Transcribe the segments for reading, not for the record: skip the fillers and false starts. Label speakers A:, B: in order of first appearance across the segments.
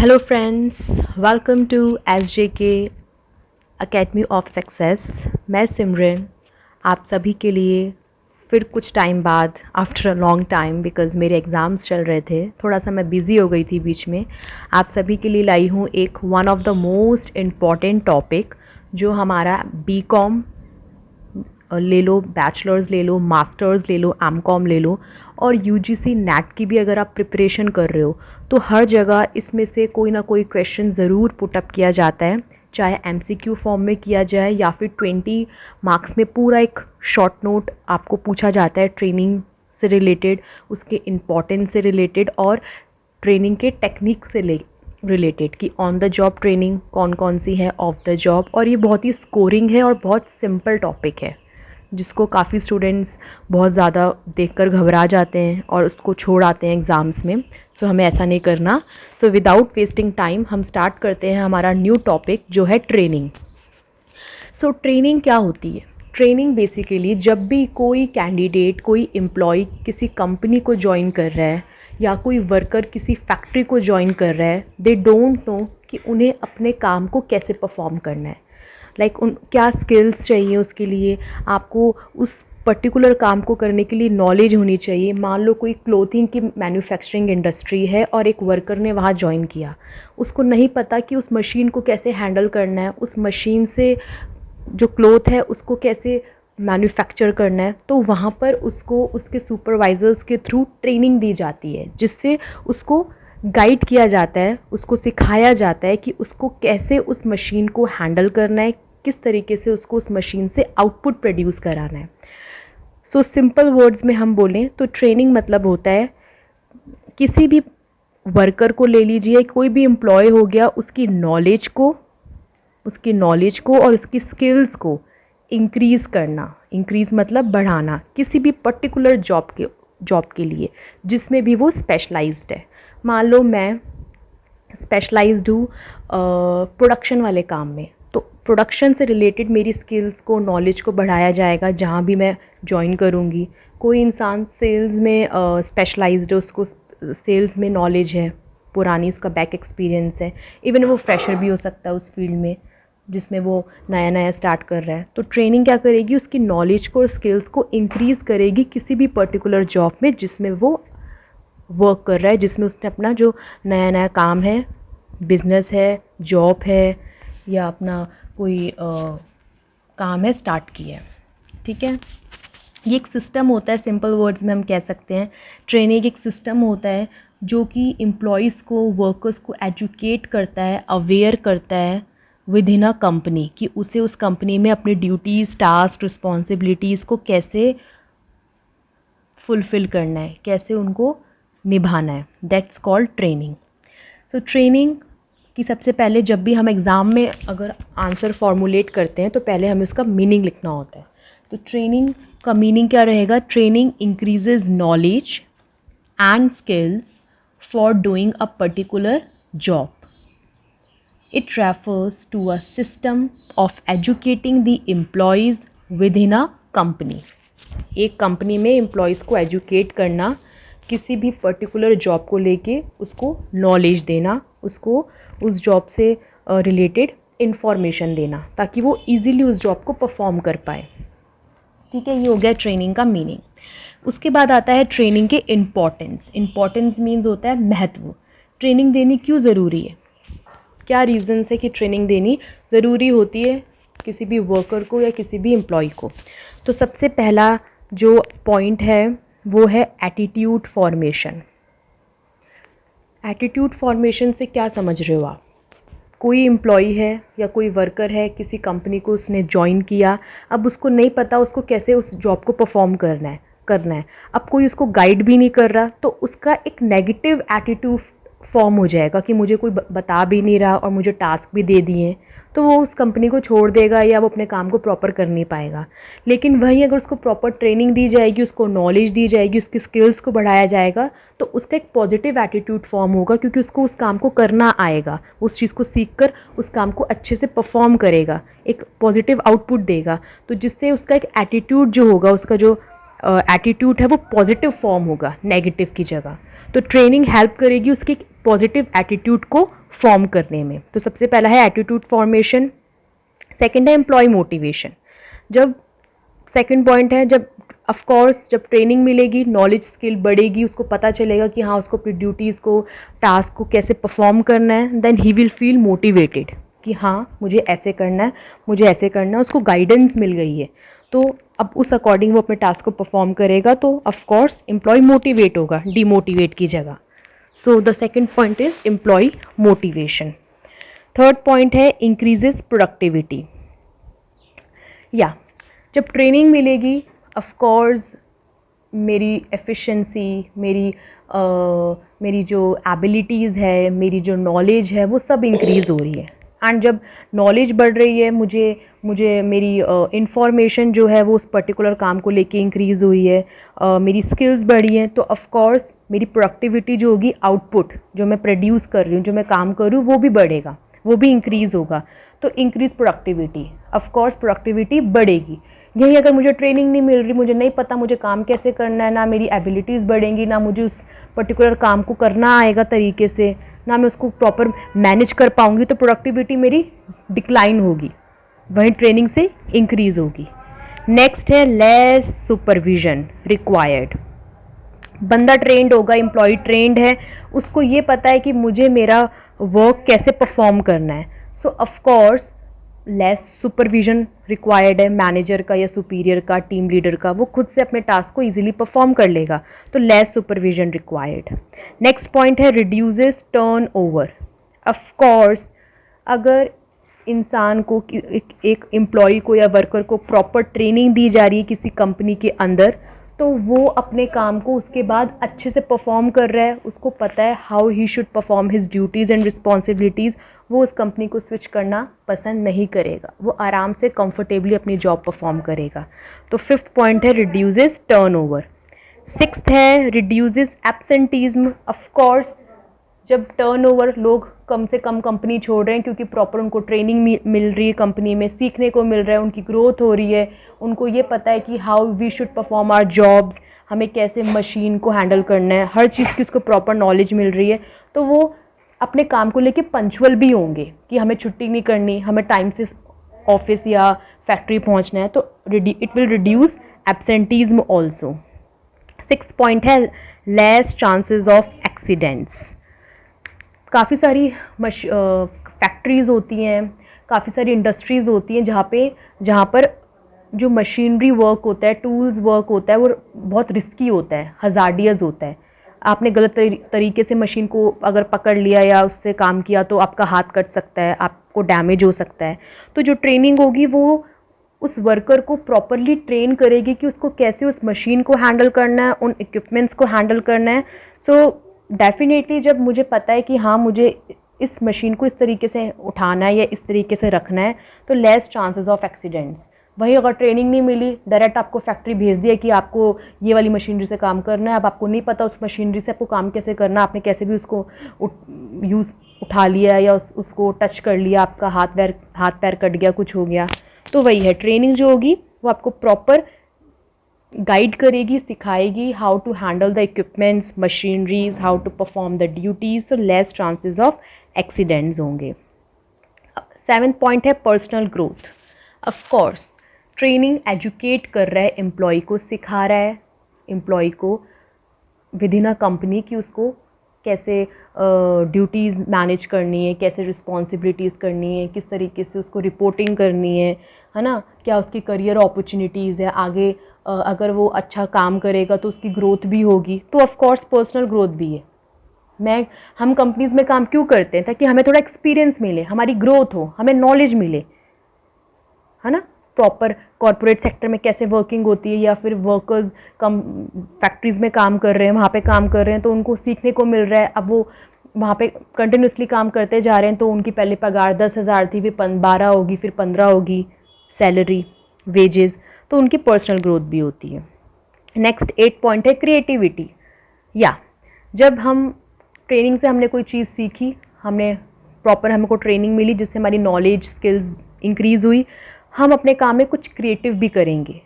A: Hello friends, welcome to SJK Academy of Success। मैं सिमरन आप सभी के लिए फिर कुछ टाइम बाद after a long time because मेरे एग्ज़ाम्स चल रहे थे, थोड़ा सा मैं बिज़ी हो गई थी बीच में। आप सभी के लिए लाई हूँ एक one of the most important topic जो हमारा बीकॉम ले लो, बैचलर्स ले लो, मास्टर्स ले लो, एमकॉम ले लो और यूजीसी नेट की भी अगर आप प्रिपरेशन कर रहे हो तो हर जगह इसमें से कोई ना कोई क्वेश्चन ज़रूर पुटअप किया जाता है, चाहे एमसीक्यू फॉर्म में किया जाए या फिर 20 मार्क्स में पूरा एक शॉर्ट नोट आपको पूछा जाता है ट्रेनिंग से रिलेटेड, उसके इम्पोर्टेंस से रिलेटेड और ट्रेनिंग के टेक्निक से रिलेटेड कि ऑन द जॉब ट्रेनिंग कौन कौन सी है, ऑफ द जॉब। और ये बहुत ही स्कोरिंग है और बहुत सिंपल टॉपिक है जिसको काफ़ी स्टूडेंट्स बहुत ज़्यादा देखकर घबरा जाते हैं और उसको छोड़ आते हैं एग्ज़ाम्स में। सो हमें ऐसा नहीं करना। सो विदाउट वेस्टिंग टाइम हम स्टार्ट करते हैं हमारा न्यू टॉपिक जो है ट्रेनिंग। सो ट्रेनिंग क्या होती है? ट्रेनिंग बेसिकली जब भी कोई कैंडिडेट, कोई एम्प्लॉय किसी कंपनी को ज्वाइन कर रहा है या कोई वर्कर किसी फैक्ट्री को ज्वाइन कर रहा है, दे डोंट नो कि उन्हें अपने काम को कैसे परफॉर्म करना है। उन क्या स्किल्स चाहिए उसके लिए, आपको उस पर्टिकुलर काम को करने के लिए नॉलेज होनी चाहिए। मान लो कोई क्लोथिंग की मैन्युफैक्चरिंग इंडस्ट्री है और एक वर्कर ने वहाँ ज्वाइन किया, उसको नहीं पता कि उस मशीन को कैसे हैंडल करना है, उस मशीन से जो क्लोथ है उसको कैसे मैन्युफैक्चर करना है, तो वहाँ पर उसको उसके सुपरवाइजर्स के थ्रू ट्रेनिंग दी जाती है जिससे उसको गाइड किया जाता है, उसको सिखाया जाता है कि उसको कैसे उस मशीन को हैंडल करना है, किस तरीके से उसको उस मशीन से आउटपुट प्रोड्यूस कराना है। सो सिंपल वर्ड्स में हम बोलें तो ट्रेनिंग मतलब होता है किसी भी वर्कर को ले लीजिए, कोई भी एम्प्लॉय हो गया, उसकी नॉलेज को और उसकी स्किल्स को इंक्रीज़ करना। इंक्रीज़ मतलब बढ़ाना किसी भी पर्टिकुलर जॉब के लिए जिसमें भी वो स्पेशलाइज्ड है। मान लो मैं स्पेशलाइज्ड हूँ प्रोडक्शन वाले काम में, तो प्रोडक्शन से रिलेटेड मेरी स्किल्स को, नॉलेज को बढ़ाया जाएगा जहाँ भी मैं ज्वाइन करूँगी। कोई इंसान सेल्स में स्पेशलाइज्ड है, उसको सेल्स में नॉलेज है, पुरानी उसका बैक एक्सपीरियंस है, इवन वो फ्रेशर भी हो सकता है उस फील्ड में जिसमें वो नया नया स्टार्ट कर रहा है। तो ट्रेनिंग क्या करेगी, उसकी नॉलेज को और स्किल्स को इंक्रीज़ करेगी किसी भी पर्टिकुलर जॉब में जिसमें वो वर्क कर रहा है, जिसमें उसने अपना जो नया नया काम है, बिजनेस है, जॉब है या अपना कोई काम है स्टार्ट किया है। ठीक है, ये एक सिस्टम होता है, सिंपल वर्ड्स में हम कह सकते हैं ट्रेनिंग एक सिस्टम होता है जो कि एम्प्लॉयज़ को, वर्कर्स को एजुकेट करता है, अवेयर करता है विद इन अ कंपनी कि उसे उस कंपनी में अपनी ड्यूटीज़, टास्क, रिस्पॉन्सिबिलिटीज़ को कैसे फुलफ़िल करना है, कैसे उनको निभाना है। That's called training. So training कि सबसे पहले जब भी हम एग्ज़ाम में अगर आंसर फॉर्मुलेट करते हैं तो पहले हमें उसका मीनिंग लिखना होता है। तो ट्रेनिंग का मीनिंग क्या रहेगा? Training increases knowledge and skills for doing a particular job. It refers to a system of educating the employees within a company. एक कंपनी में एम्प्लॉयज़ को एजुकेट करना, किसी भी पर्टिकुलर जॉब को लेके उसको नॉलेज देना, उसको उस जॉब से रिलेटेड इंफॉर्मेशन देना ताकि वो इजीली उस जॉब को परफॉर्म कर पाए। ठीक है, ये हो गया ट्रेनिंग का मीनिंग। उसके बाद आता है ट्रेनिंग के इम्पॉर्टेंस। इम्पॉर्टेंस मीन्स होता है महत्व। ट्रेनिंग देनी क्यों ज़रूरी है, क्या रीज़न है कि ट्रेनिंग देनी ज़रूरी होती है किसी भी वर्कर को या किसी भी एम्प्लॉय को? तो सबसे पहला जो पॉइंट है वो है एटीट्यूड फॉर्मेशन। एटीट्यूड फॉर्मेशन से क्या समझ रहे हो आप? कोई एम्प्लॉई है या कोई वर्कर है, किसी कंपनी को उसने ज्वाइन किया, अब उसको नहीं पता उसको कैसे उस जॉब को परफॉर्म करना है। अब कोई उसको गाइड भी नहीं कर रहा तो उसका एक नेगेटिव एटीट्यूड फॉर्म हो जाएगा कि मुझे कोई बता भी नहीं रहा और मुझे टास्क भी दे दिए, तो वो उस कंपनी को छोड़ देगा या वो अपने काम को प्रॉपर कर नहीं पाएगा। लेकिन वहीं अगर उसको प्रॉपर ट्रेनिंग दी जाएगी, उसको नॉलेज दी जाएगी, उसकी स्किल्स को बढ़ाया जाएगा तो उसका एक पॉजिटिव एटीट्यूड फॉर्म होगा क्योंकि उसको उस काम को करना आएगा, उस चीज़ को सीख कर उस काम को अच्छे से परफॉर्म करेगा, एक पॉजिटिव आउटपुट देगा। तो जिससे उसका एक एटीट्यूड जो होगा, उसका जो एटीट्यूड है वो पॉजिटिव फॉर्म होगा नेगेटिव की जगह। तो ट्रेनिंग हेल्प करेगी उसके पॉजिटिव एटीट्यूड को फॉर्म करने में। तो सबसे पहला है एटीट्यूड फॉर्मेशन। सेकेंड है एम्प्लॉय मोटिवेशन। जब सेकेंड पॉइंट है, जब ऑफ कोर्स जब ट्रेनिंग मिलेगी नॉलेज स्किल बढ़ेगी, उसको पता चलेगा कि हाँ उसको अपनी ड्यूटीज़ को टास्क को कैसे परफॉर्म करना है, then he will feel motivated कि हाँ मुझे ऐसे करना है, मुझे ऐसे करना है, उसको गाइडेंस मिल गई है। तो अब उस अकॉर्डिंग वो अपने टास्क को परफॉर्म करेगा, तो ऑफ कोर्स एम्प्लॉय मोटिवेट होगा डीमोटिवेट की जगह। So the second point is employee motivation. Third point है इंक्रीजेस प्रोडक्टिविटी। या जब ट्रेनिंग मिलेगी ऑफ कोर्स मेरी एफिशिएंसी, मेरी जो एबिलिटीज़ है, मेरी जो नॉलेज है, वो सब इंक्रीज़ हो रही है। एंड जब नॉलेज बढ़ रही है, मुझे मेरी इंफॉर्मेशन जो है वो उस पर्टिकुलर काम को लेके इंक्रीज़ हुई है, मेरी स्किल्स बढ़ी हैं, तो ऑफ कोर्स मेरी प्रोडक्टिविटी जो होगी, आउटपुट जो मैं प्रोड्यूस कर रही हूँ, जो मैं काम कर रही हूँ, वो भी बढ़ेगा, वो भी इंक्रीज़ होगा। तो increase productivity, of course productivity बढ़ेगी। यही अगर मुझे ट्रेनिंग नहीं मिल रही, मुझे नहीं पता मुझे काम कैसे करना है, ना मेरी एबिलिटीज़ बढ़ेंगी, ना मुझे उस पर्टिकुलर काम को करना आएगा तरीके से, ना मैं उसको प्रॉपर मैनेज कर पाऊंगी, तो प्रोडक्टिविटी मेरी डिक्लाइन होगी। वहीं ट्रेनिंग से इंक्रीज होगी। नेक्स्ट है लेस सुपरविजन रिक्वायर्ड। बंदा ट्रेंड होगा, एम्प्लॉय ट्रेंड है, उसको ये पता है कि मुझे मेरा वर्क कैसे परफॉर्म करना है। सो of course less supervision required है, मैनेजर का या सुपीरियर का, टीम लीडर का, वो खुद से अपने टास्क को इजीली परफॉर्म कर लेगा, तो less supervision required. Next point है reduces turnover. Of course अगर इंसान को एक एम्प्लॉय को या वर्कर को प्रॉपर ट्रेनिंग दी जा रही है किसी कंपनी के अंदर, तो वो अपने काम को उसके बाद अच्छे से परफॉर्म कर रहा है, उसको पता है how he should perform his duties and responsibilities, वो उस कंपनी को स्विच करना पसंद नहीं करेगा, वो आराम से कंफर्टेबली अपनी जॉब परफॉर्म करेगा। तो फिफ्थ पॉइंट है रिड्यूसेस टर्नओवर। सिक्स्थ है रिड्यूसेस एब्सेंटीज्म। ऑफ कोर्स जब टर्नओवर, लोग कम से कम कंपनी छोड़ रहे हैं क्योंकि प्रॉपर उनको ट्रेनिंग मिल रही है, कंपनी में सीखने को मिल रहा है, उनकी ग्रोथ हो रही है, उनको ये पता है कि how we should perform our jobs, हमें कैसे मशीन को हैंडल करना है, हर चीज़ की उसको प्रॉपर नॉलेज मिल रही है, तो वो अपने काम को लेके पंचुअल भी होंगे कि हमें छुट्टी नहीं करनी, हमें टाइम से ऑफिस या फैक्ट्री पहुंचना है, तो it will reduce absenteeism also. Sixth point है लेस चांसेस ऑफ एक्सीडेंट्स। काफ़ी सारी फैक्ट्रीज़ होती हैं, काफ़ी सारी इंडस्ट्रीज़ होती हैं जहाँ पर जो मशीनरी वर्क होता है, टूल्स वर्क होता है, वो बहुत रिस्की होता है, हज़ार्डियस होता है। आपने गलत तरीके से मशीन को अगर पकड़ लिया या उससे काम किया तो आपका हाथ कट सकता है, आपको डैमेज हो सकता है। तो जो ट्रेनिंग होगी वो उस वर्कर को प्रॉपरली ट्रेन करेगी कि उसको कैसे उस मशीन को हैंडल करना है, उन इक्विपमेंट्स को हैंडल करना है। सो डेफिनेटली जब मुझे पता है कि हाँ मुझे इस मशीन को इस तरीके से उठाना है या इस तरीके से रखना है, तो लेस चांसेस ऑफ एक्सीडेंट्स। वही अगर ट्रेनिंग नहीं मिली, डायरेक्ट आपको फैक्ट्री भेज दिया कि आपको ये वाली मशीनरी से काम करना है, अब आपको नहीं पता उस मशीनरी से आपको काम कैसे करना, आपने कैसे भी उसको उठा लिया या उसको टच कर लिया, आपका हाथ पैर कट गया, कुछ हो गया। तो वही है, ट्रेनिंग जो होगी वो आपको प्रॉपर गाइड करेगी, सिखाएगी how to handle the equipments, machineries, how to perform the duties, so less chances of accidents होंगे। सेवेंथ पॉइंट है personal growth. Of course training educate कर रहा है, एम्प्लॉय को सिखा रहा है, एम्प्लॉय को विद इन अ कंपनी कि उसको कैसे ड्यूटीज़ मैनेज करनी है, कैसे रिस्पॉन्सिबिलिटीज़ करनी है, किस तरीके से उसको रिपोर्टिंग करनी है ना, क्या उसकी करियर अपॉर्चुनिटीज़ है आगे, अगर वो अच्छा काम करेगा तो उसकी ग्रोथ भी होगी, तो ऑफ कोर्स पर्सनल ग्रोथ भी है। हम कंपनीज़ में काम क्यों करते हैं? ताकि हमें थोड़ा एक्सपीरियंस मिले, हमारी ग्रोथ हो, हमें नॉलेज मिले, है ना। प्रॉपर कॉर्पोरेट सेक्टर में कैसे वर्किंग होती है, या फिर वर्कर्स कम फैक्ट्रीज़ में काम कर रहे हैं, वहाँ पे काम कर रहे हैं, तो उनको सीखने को मिल रहा है। अब वो वहाँ पे कंटिन्यूसली काम करते जा रहे हैं, तो उनकी पहले पगार 10,000 थी, फिर 12 होगी, फिर 15 होगी, सैलरी, वेजेस, तो उनकी पर्सनल ग्रोथ भी होती है। नेक्स्ट 8 पॉइंट है क्रिएटिविटी। या जब हम ट्रेनिंग से हमने कोई चीज़ सीखी, हमने प्रॉपर हमको ट्रेनिंग मिली जिससे हमारी नॉलेज स्किल्स इंक्रीज़ हुई, हम अपने काम में कुछ क्रिएटिव भी करेंगे,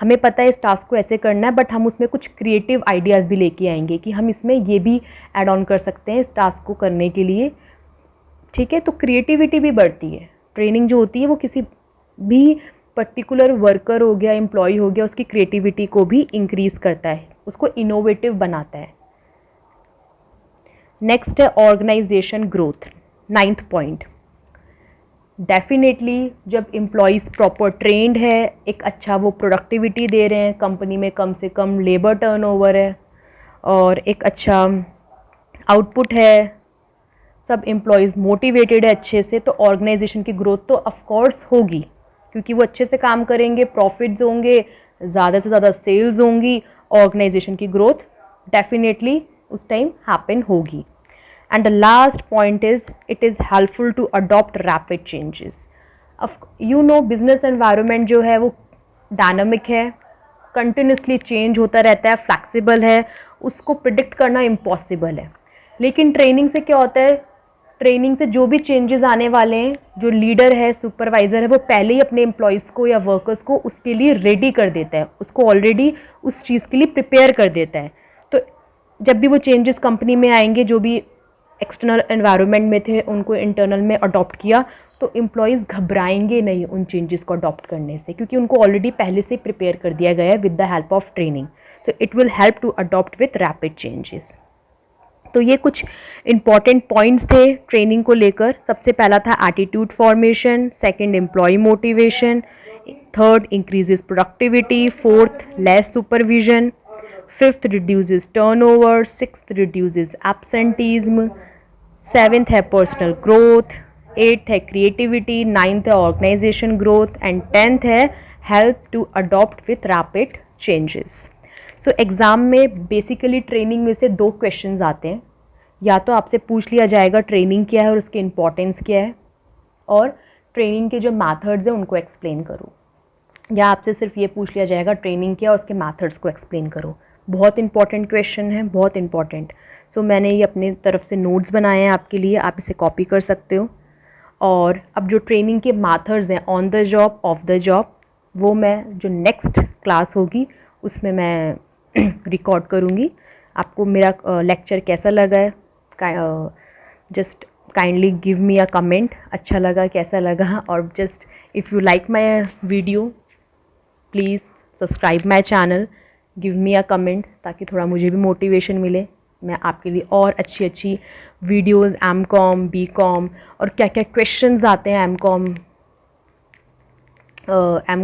A: हमें पता है इस टास्क को ऐसे करना है, बट हम उसमें कुछ क्रिएटिव आइडियाज़ भी लेके आएंगे कि हम इसमें ये भी ऐड ऑन कर सकते हैं इस टास्क को करने के लिए। ठीक है, तो क्रिएटिविटी भी बढ़ती है। ट्रेनिंग जो होती है वो किसी भी पर्टिकुलर वर्कर हो गया, एम्प्लॉय हो गया, उसकी क्रिएटिविटी को भी इंक्रीज करता है, उसको इनोवेटिव बनाता है। नेक्स्ट है organisation growth, 9th point. Definitely जब एम्प्लॉयज़ प्रॉपर ट्रेंड है, एक अच्छा वो प्रोडक्टिविटी दे रहे हैं, कंपनी में कम से कम लेबर टर्नओवर है और एक अच्छा आउटपुट है, सब एम्प्लॉयज़ मोटिवेटेड है अच्छे से, तो ऑर्गेनाइजेशन की ग्रोथ तो ऑफ कोर्स होगी, क्योंकि वो अच्छे से काम करेंगे, प्रॉफिट्स होंगे, ज़्यादा से ज़्यादा सेल्स होंगी, ऑर्गेनाइजेशन की ग्रोथ डेफिनेटली उस टाइम हैपन होगी। And the last point is, it is helpful to adopt rapid changes. You know, business environment जो है वो डायनामिक है, कंटिन्यूसली चेंज होता रहता है, फ्लैक्सीबल है, उसको प्रिडिक्ट करना इम्पॉसिबल है। लेकिन ट्रेनिंग से क्या होता है, ट्रेनिंग से जो भी चेंजेस आने वाले हैं, जो लीडर है, सुपरवाइज़र है, वो पहले ही अपने एम्प्लॉयज़ को या वर्कर्स को उसके लिए रेडी कर देता है, उसको ऑलरेडी उस चीज़ के लिए प्रिपेयर कर देता है। तो जब भी वो चेंजेस कंपनी में आएंगे, जो भी एक्सटर्नल एनवायरनमेंट में थे उनको इंटरनल में अडॉप्ट किया, तो एम्प्लॉयज़ घबराएंगे नहीं उन चेंजेस को अडॉप्ट करने से, क्योंकि उनको ऑलरेडी पहले से प्रिपेयर कर दिया गया है with the help of training. So it will help to adopt with rapid changes. तो ये कुछ इंपॉर्टेंट पॉइंट्स थे ट्रेनिंग को लेकर। सबसे पहला था attitude formation, second employ motivation, third increases productivity, fourth less supervision, fifth reduces turnover, sixth reduces absenteeism, seventh है पर्सनल ग्रोथ, एट्थ है क्रिएटिविटी, नाइन्थ है ऑर्गेनाइजेशन ग्रोथ एंड टेंथ है help to adopt with rapid changes. So exam में basically training में से 2 questions आते हैं। या तो आपसे पूछ लिया जाएगा ट्रेनिंग क्या है और उसकी इम्पोर्टेंस क्या है, और ट्रेनिंग के जो मैथड्स हैं उनको एक्सप्लेन करो, या आपसे सिर्फ ये पूछ लिया जाएगा ट्रेनिंग क्या और उसके मैथड्स को एक्सप्लेन करो। बहुत इंपॉर्टेंट क्वेश्चन है, बहुत इंपॉर्टेंट। सो मैंने ये अपनी तरफ से नोट्स बनाए हैं आपके लिए, आप इसे कॉपी कर सकते हो। और अब जो ट्रेनिंग के मैथड्स हैं on the job, of the job, वो मैं जो नेक्स्ट क्लास होगी उसमें मैं रिकॉर्ड करूँगी। आपको मेरा लेक्चर कैसा लगा है, just kindly give me a comment, अच्छा लगा कैसा लगा, और just if you like my video please subscribe my channel, give me a comment, ताकि थोड़ा मुझे भी मोटिवेशन मिले, मैं आपके लिए और अच्छी अच्छी videos M com, B com, और क्या क्या क्वेश्चंस आते हैं एम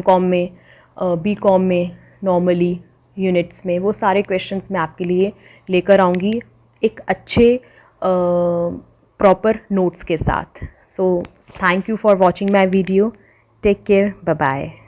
A: कॉम में, बी कॉम में, नॉर्मली यूनिट्स में, वो सारे क्वेश्चंस मैं आपके लिए लेकर आऊँगी एक अच्छे प्रॉपर नोट्स के साथ। So thank you for watching my video, take care, bye bye.